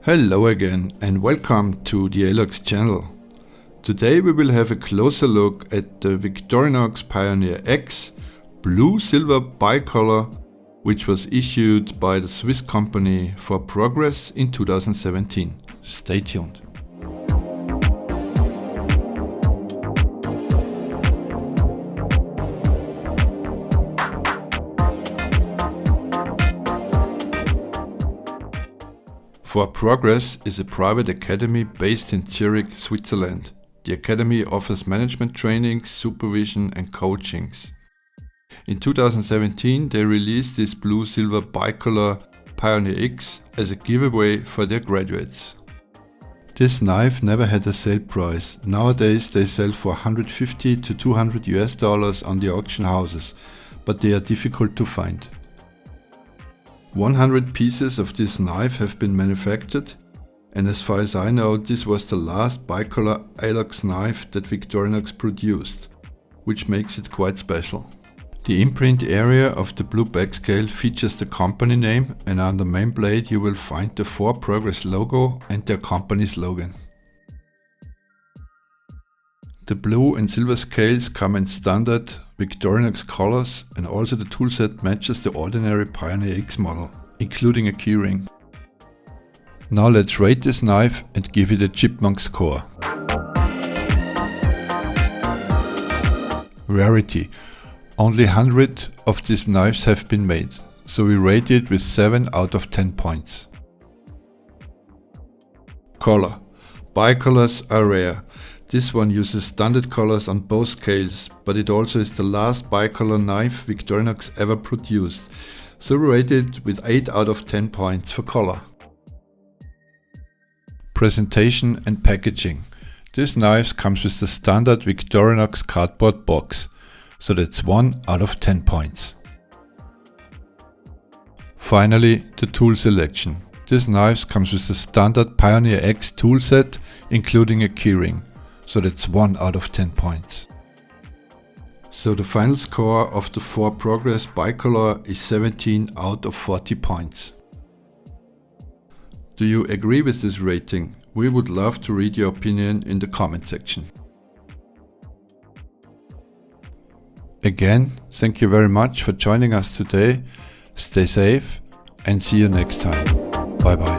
Hello again and welcome to the Alex channel. Today we will have a closer look at the Victorinox Pioneer X blue-silver bicolor, which was issued by the Swiss company 4progress in 2017. Stay tuned. For Progress is a private academy based in Zurich, Switzerland. The academy offers management trainings, supervision and coachings. In 2017 they released this blue-silver bicolor Pioneer X as a giveaway for their graduates. This knife never had a sale price. Nowadays they sell for $150 to $200 on the auction houses, but they are difficult to find. 100 pieces of this knife have been manufactured, and as far as I know, this was the last bicolor Alex knife that Victorinox produced, which makes it quite special. The imprint area of the blue backscale features the company name, and on the main blade you will find the 4progress logo and their company slogan. The blue and silver scales come in standard Victorinox colors, and also the toolset matches the ordinary Pioneer X model, including a keyring. Now let's rate this knife and give it a Chipmunk Score. Rarity. Only 100 of these knives have been made, so we rate it with 7 out of 10 points. Color. Bicolors are rare. This one uses standard colors on both scales, but it also is the last bicolor knife Victorinox ever produced, so we rate it with 8 out of 10 points for color. Presentation and packaging. This knife comes with the standard Victorinox cardboard box, so that's 1 out of 10 points. Finally, the tool selection. This knife comes with the standard Pioneer X tool set, including a keyring. So that's 1 out of 10 points. So the final score of the 4progress bicolor is 17 out of 40 points. Do you agree with this rating? We would love to read your opinion in the comment section. Again, thank you very much for joining us today. Stay safe and see you next time. Bye bye.